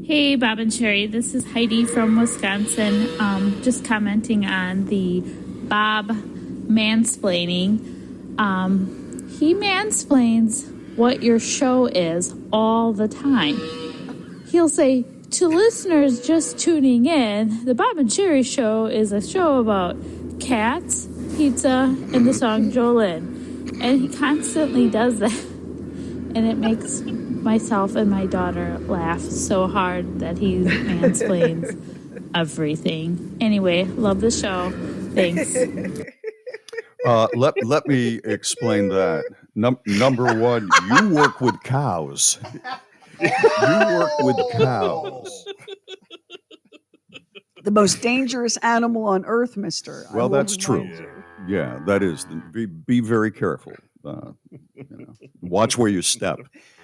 Hey, Bob and Sheri. This is Heidi from Wisconsin. Just commenting on the Bob mansplaining. He mansplains what your show is all the time. He'll say, to listeners just tuning in, the Bob and Sheri show is a show about cats, pizza, and the song Jolene. And he constantly does that. And it makes myself and my daughter laugh so hard that he mansplains everything. Anyway, love the show. Thanks. Let me explain that. Number one, you work with cows. You work with cows. The most dangerous animal on earth, mister. Well, that's true. Yeah, that is. Be very careful. Watch where you step,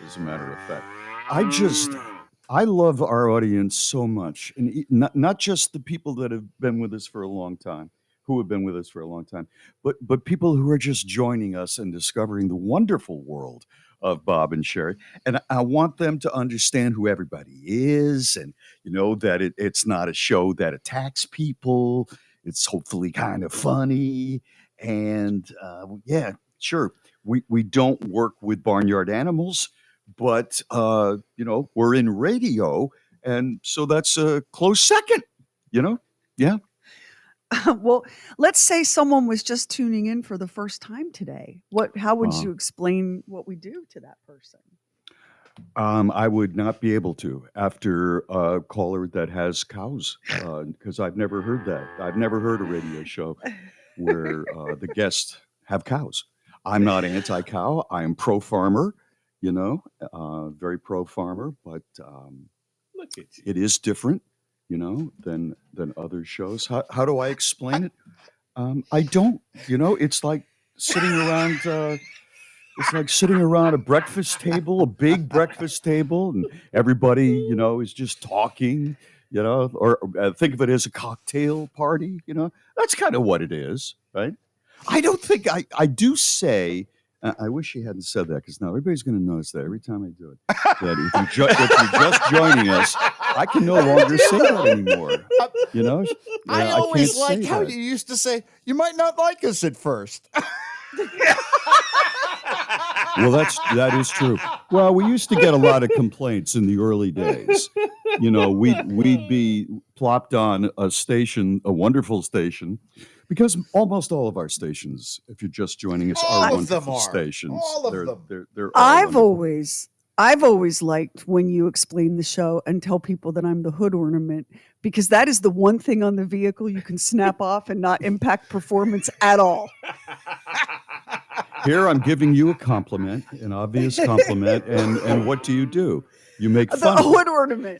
as a matter of fact. I love our audience so much, and not just the people that have been with us for a long time, but people who are just joining us and discovering the wonderful world of Bob and Sheri. And I want them to understand who everybody is, and that it's not a show that attacks people. It's hopefully kind of funny, and yeah, sure. We don't work with barnyard animals, but we're in radio, and so that's a close second. Yeah. Well, let's say someone was just tuning in for the first time today. How would you explain what we do to that person? I would not be able to after a caller that has cows, because I've never heard that. I've never heard a radio show where the guests have cows. I'm not anti-cow. I am pro-farmer, very pro-farmer, but Look at you. it is different, than other shows. How do I explain it? I don't. It's like sitting around. It's like sitting around a breakfast table, a big breakfast table, and everybody, is just talking. Or think of it as a cocktail party. That's kind of what it is, right? I don't think I do say. I wish he hadn't said that, because now everybody's going to notice that every time I do it. That if you're just joining us, I can no longer say that anymore. I always can't like say how that. you used to say, you might not like us at first. Well, that is true. Well, we used to get a lot of complaints in the early days. We'd be plopped on a station, a wonderful station, because almost all of our stations, if you're just joining us, All are of them wonderful are. stations. All of them. They're all I've wonderful. always liked when you explain the show and tell people that I'm the hood ornament, because that is the one thing on the vehicle you can snap off and not impact performance at all. Here, I'm giving you a compliment, an obvious compliment, and what do? You make The fun of hood it. ornament.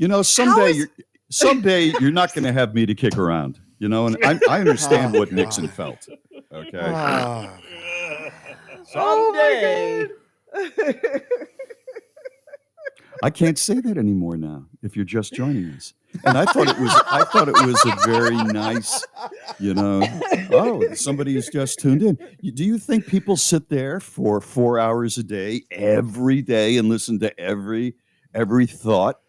Someday you're not going to have me to kick around, and I understand what Nixon felt. Okay. Someday. I can't say that anymore now if you're just joining us. And I thought it was a very nice, somebody who's just tuned in. Do you think people sit there for 4 hours a day, every day, and listen to every thought?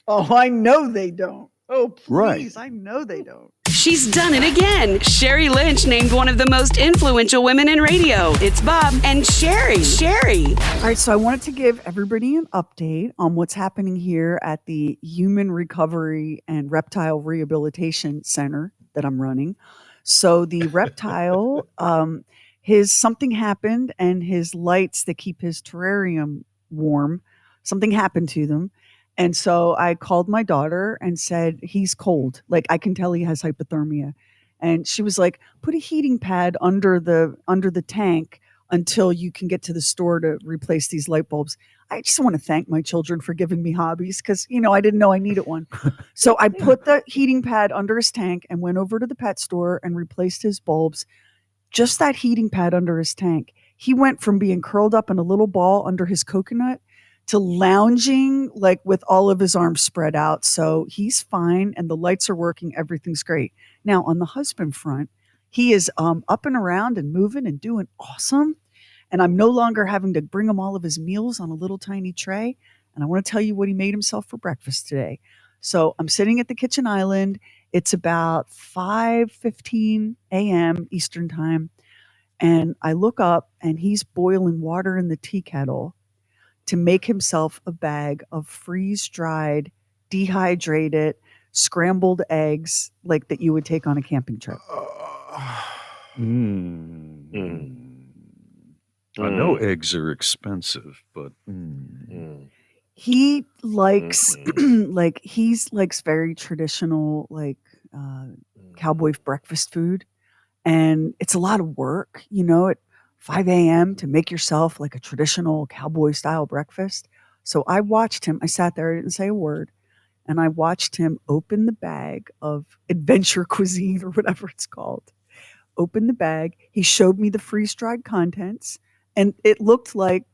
Oh, I know they don't. Oh, please. Right. I know they don't. She's done it again. Sheri Lynch named one of the most influential women in radio. It's Bob and Sheri. Sheri. All right, so I wanted to give everybody an update on what's happening here at the Human Recovery and Reptile Rehabilitation Center that I'm running. So the reptile, something happened, and his lights that keep his terrarium warm, something happened to them. And so I called my daughter and said, he's cold. Like, I can tell he has hypothermia. And she was like, put a heating pad under the tank until you can get to the store to replace these light bulbs. I just want to thank my children for giving me hobbies, because, I didn't know I needed one. So I put the heating pad under his tank and went over to the pet store and replaced his bulbs. Just that heating pad under his tank. He went from being curled up in a little ball under his coconut to lounging like with all of his arms spread out. So he's fine, and the lights are working. Everything's great. Now on the husband front, he is up and around and moving and doing awesome. And I'm no longer having to bring him all of his meals on a little tiny tray. And I want to tell you what he made himself for breakfast today. So I'm sitting at the kitchen island. It's about 5:15 a.m. Eastern time. And I look up and he's boiling water in the tea kettle to make himself a bag of freeze-dried, dehydrated, scrambled eggs like that you would take on a camping trip. I know eggs are expensive, but He likes he likes very traditional cowboy breakfast food, and it's a lot of work, at 5 a.m. to make yourself like a traditional cowboy style breakfast. So I watched him. I sat there, I didn't say a word, and I watched him open the bag of adventure cuisine or whatever it's called. Open the bag. He showed me the freeze-dried contents, and it looked like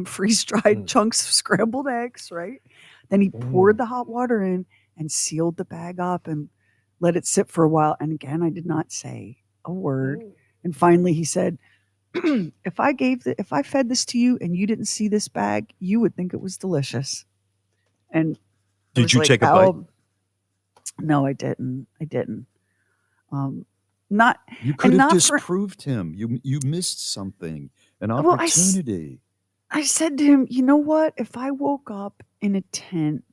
freeze-dried chunks of scrambled eggs, right? Then he poured the hot water in and sealed the bag up and let it sit for a while. And again, I did not say a word. And finally he said, if I fed this to you and you didn't see this bag, you would think it was delicious. And did you take a bite? No, I didn't. Not you could have not disproved him. You missed something, an opportunity. I said to him, you know what? If I woke up in a tent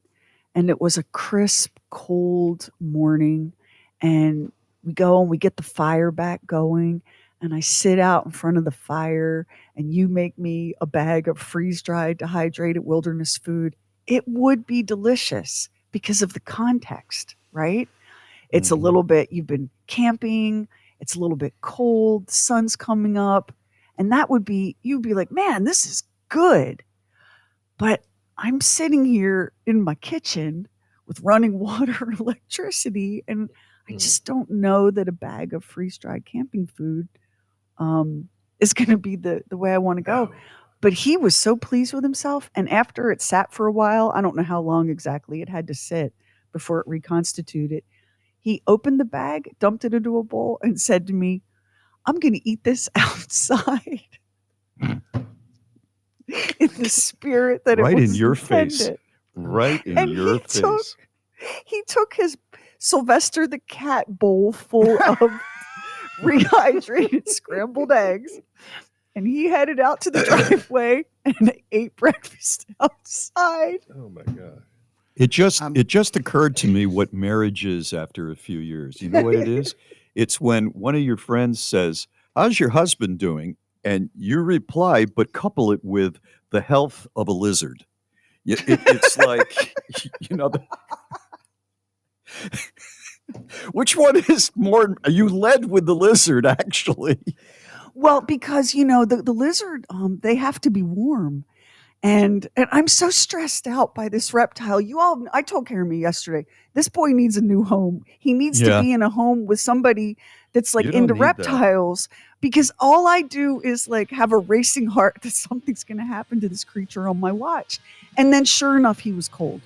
and it was a crisp, cold morning and we go and we get the fire back going and I sit out in front of the fire and you make me a bag of freeze-dried, dehydrated wilderness food, it would be delicious because of the context, right? It's a little bit, you've been camping, it's a little bit cold, the sun's coming up, and you'd be like, man, this is good. But I'm sitting here in my kitchen with running water and electricity, and I just don't know that a bag of freeze-dried camping food is going to be the way I want to go. But he was so pleased with himself, and after it sat for a while, I don't know how long exactly it had to sit before it reconstituted, he opened the bag, dumped it into a bowl, and said to me, I'm going to eat this outside. In the spirit that right it was in your intended. face. Right in your face. He took his Sylvester the Cat bowl full of rehydrated scrambled eggs, and he headed out to the driveway and ate breakfast outside. Oh my God. It just occurred to me what marriage is after a few years. You know what it is? It's when one of your friends says, how's your husband doing? And you reply, but couple it with the health of a lizard. It's like, which one is more, you led with the lizard, actually. Well, because, the lizard, they have to be warm. And I'm so stressed out by this reptile. I told Jeremy yesterday, this boy needs a new home. He needs to be in a home with somebody that's like into reptiles, because all I do is like have a racing heart that something's going to happen to this creature on my watch. And then sure enough, he was cold.